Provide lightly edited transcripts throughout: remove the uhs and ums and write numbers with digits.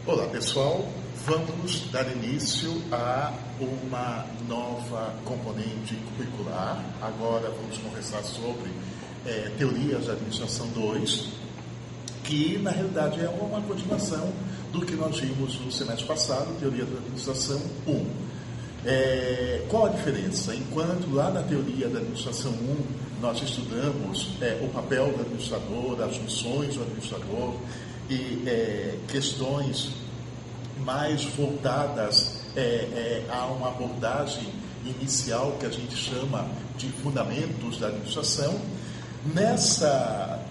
Olá pessoal, vamos dar início a uma nova componente curricular. Agora vamos conversar sobre Teorias da Administração 2, que na realidade é uma continuação do que nós vimos no semestre passado, Teoria da Administração 1. Qual a diferença? Enquanto lá na Teoria da Administração 1 nós estudamos o papel do administrador, as funções do administrador e questões mais voltadas a uma abordagem inicial que a gente chama de fundamentos da administração. Nessa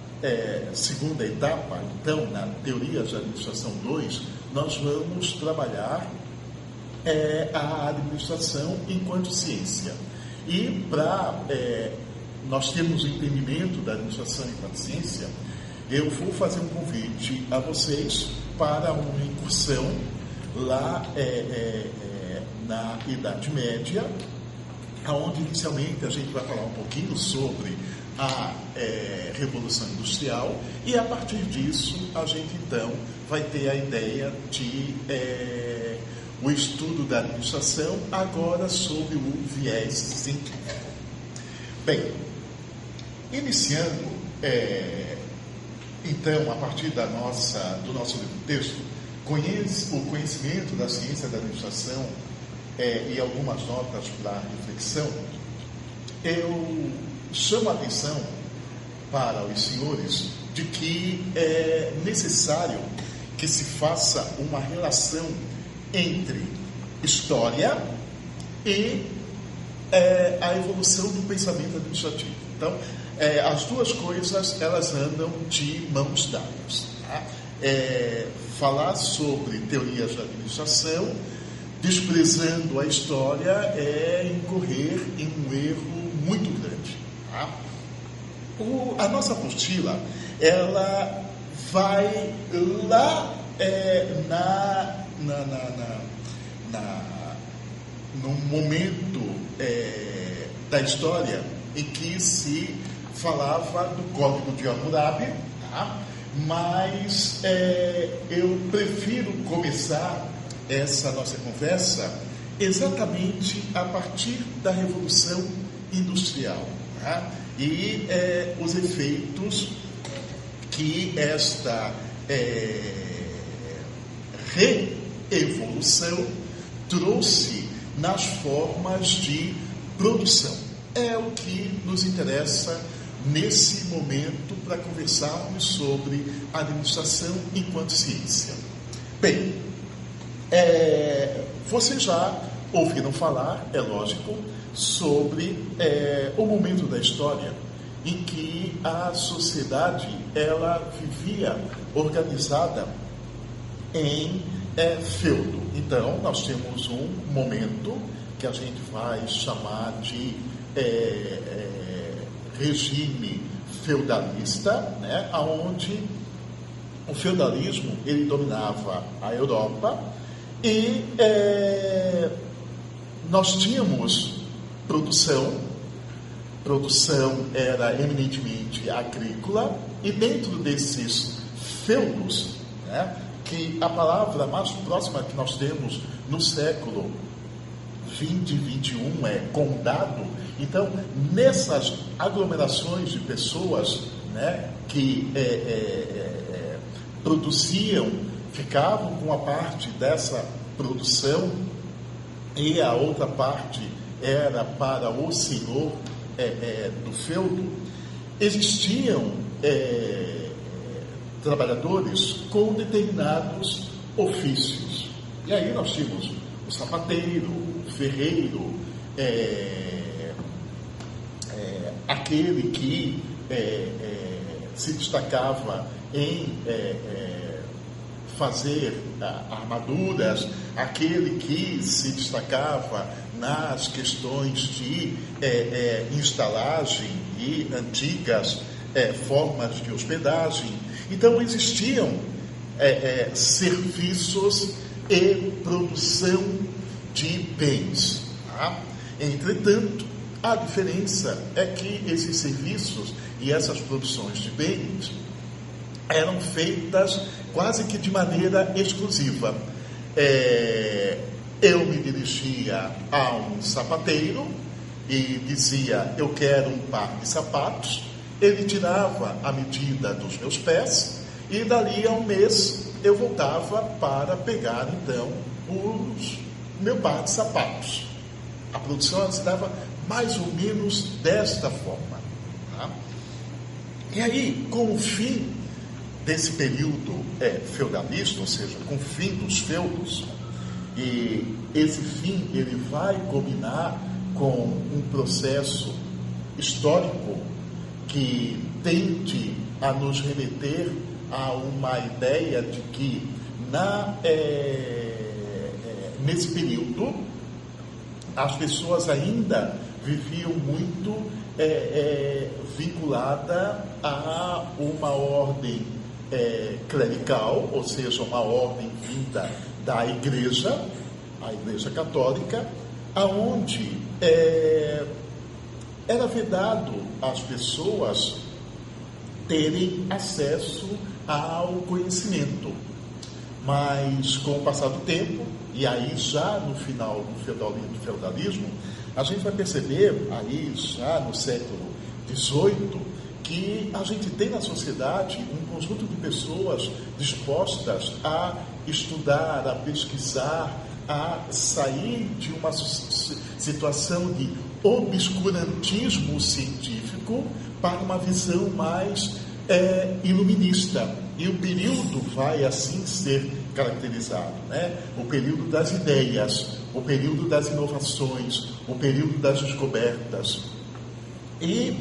segunda etapa, então, na Teoria da Administração 2, nós vamos trabalhar a administração enquanto ciência. E para nós termos o entendimento da administração enquanto ciência, eu vou fazer um convite a vocês para uma incursão lá na Idade Média, onde inicialmente a gente vai falar um pouquinho sobre a Revolução Industrial, e a partir disso a gente então vai ter a ideia de o estudo da administração agora sobre o viés científico. Bem, iniciando então a partir do nosso livro texto, o conhecimento da ciência da administração e algumas notas para reflexão, eu chamo a atenção para os senhores de que é necessário que se faça uma relação entre história e a evolução do pensamento administrativo. Então, as duas coisas, elas andam de mãos dadas. Tá? Falar sobre teorias da administração, desprezando a história, é incorrer em um erro muito grande. Tá? A nossa apostila, ela vai lá num momento da história em que se falava do Código de Hammurabi, tá? Mas eu prefiro começar essa nossa conversa exatamente a partir da Revolução Industrial, tá? E os efeitos que esta reevolução trouxe nas formas de produção. É o que nos interessa nesse momento para conversarmos sobre administração enquanto ciência. Bem, vocês já ouviram falar, é lógico, sobre o momento da história em que a sociedade ela vivia organizada em feudo. Então, nós temos um momento que a gente vai chamar de regime feudalista, né, onde o feudalismo ele dominava a Europa e nós tínhamos produção era eminentemente agrícola, e dentro desses feudos, né, que a palavra mais próxima que nós temos no século 20 e 21 é condado. Então, nessas aglomerações de pessoas, né, que produziam, ficavam com a parte dessa produção e a outra parte era para o senhor do feudo, existiam trabalhadores com determinados ofícios. E aí nós tínhamos o sapateiro, o ferreiro, aquele que se destacava em fazer armaduras, aquele que se destacava nas questões de instalagem e antigas formas de hospedagem. Então existiam serviços e produção de bens. Tá? Entretanto, a diferença é que esses serviços e essas produções de bens eram feitas quase que de maneira exclusiva. Eu me dirigia a um sapateiro e dizia: eu quero um par de sapatos. Ele tirava a medida dos meus pés e dali a um mês eu voltava para pegar então o meu par de sapatos. A produção se dava mais ou menos desta forma, tá? E aí, com o fim desse período feudalista, ou seja, com o fim dos feudos, e esse fim ele vai combinar com um processo histórico que tende a nos remeter a uma ideia de que nesse período as pessoas ainda viviam muito vinculada a uma ordem clerical, ou seja, uma ordem vinda da igreja, a Igreja Católica, aonde era vedado às pessoas terem acesso ao conhecimento. Mas com o passar do tempo, e aí já no final do feudalismo, a gente vai perceber, aí já no século XVIII, que a gente tem na sociedade um conjunto de pessoas dispostas a estudar, a pesquisar, a sair de uma situação de obscurantismo científico para uma visão mais iluminista. E o período vai assim ser caracterizado, né? O período das ideias, o período das inovações, o período das descobertas. E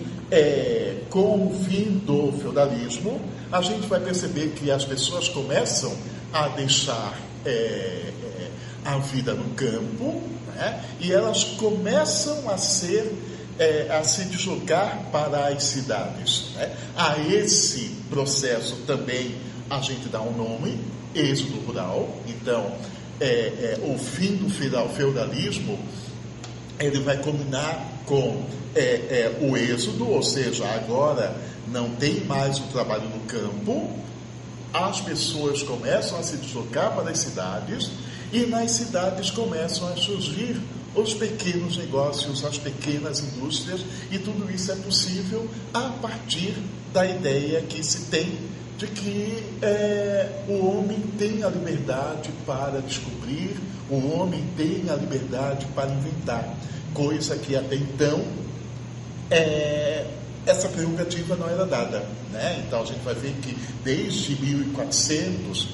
com o fim do feudalismo, a gente vai perceber que as pessoas começam a deixar a vida no campo, né? E elas começam a se deslocar para as cidades, né? A esse processo também a gente dá um nome, êxodo rural. Então, o fim do feudalismo, ele vai combinar com o êxodo, ou seja, agora não tem mais o trabalho no campo, as pessoas começam a se deslocar para as cidades, e nas cidades começam a surgir os pequenos negócios, as pequenas indústrias, e tudo isso é possível a partir da ideia que se tem de que o homem tem a liberdade para descobrir, o homem tem a liberdade para inventar, coisa que até então essa prerrogativa não era dada, né? Então a gente vai ver que desde 1400,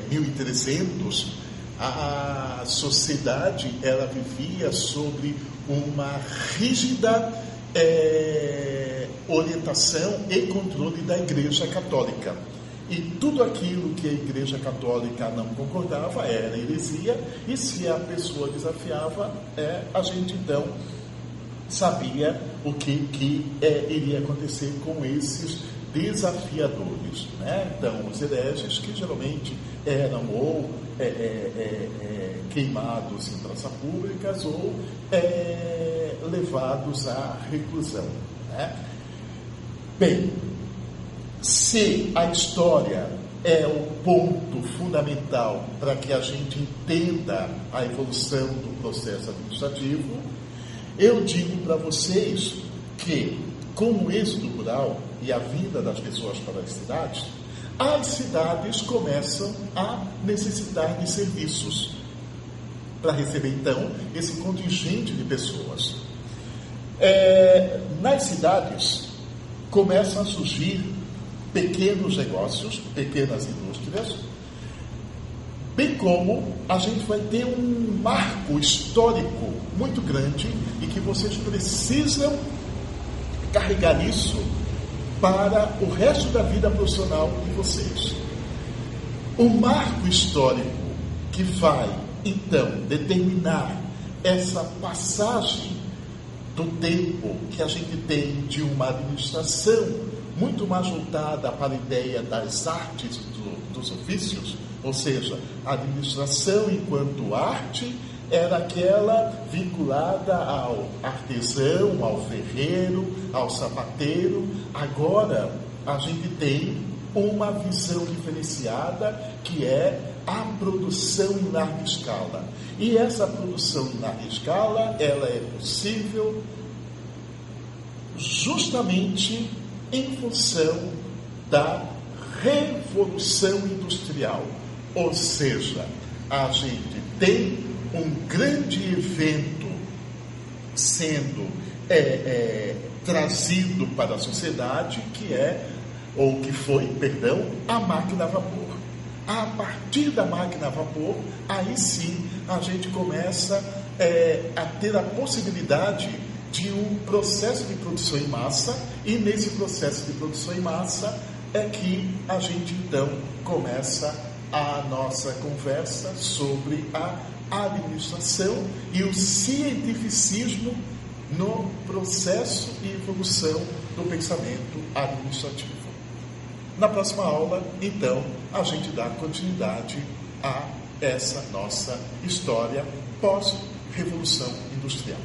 1300, a sociedade ela vivia sobre uma rígida orientação e controle da Igreja Católica. E tudo aquilo que a Igreja Católica não concordava era heresia, e se a pessoa desafiava, a gente então sabia o que iria acontecer com esses desafiadores, né? Então, os hereges, que geralmente eram ou queimados em praças públicas ou levados à reclusão, né? Bem, se a história é o ponto fundamental para que a gente entenda a evolução do processo administrativo, eu digo para vocês que, com o êxodo rural e a vinda das pessoas para as cidades começam a necessitar de serviços para receber, então, esse contingente de pessoas. Nas cidades começam a surgir pequenos negócios, pequenas indústrias, bem como a gente vai ter um marco histórico muito grande e que vocês precisam carregar isso para o resto da vida profissional de vocês. O marco histórico que vai, então, determinar essa passagem do tempo que a gente tem de uma administração muito mais voltada para a ideia das artes dos ofícios, ou seja, a administração enquanto arte era aquela vinculada ao artesão, ao ferreiro, ao sapateiro. Agora a gente tem uma visão diferenciada, que é a produção em larga escala. E essa produção em larga escala, ela é possível justamente em função da revolução industrial. Ou seja, a gente tem um grande evento sendo trazido para a sociedade, que foi, a máquina a vapor. A partir da máquina a vapor, aí sim a gente começa a ter a possibilidade de um processo de produção em massa, e nesse processo de produção em massa é que a gente então começa a nossa conversa sobre a administração e o cientificismo no processo e evolução do pensamento administrativo. Na próxima aula, então, a gente dá continuidade a essa nossa história pós-revolução industrial.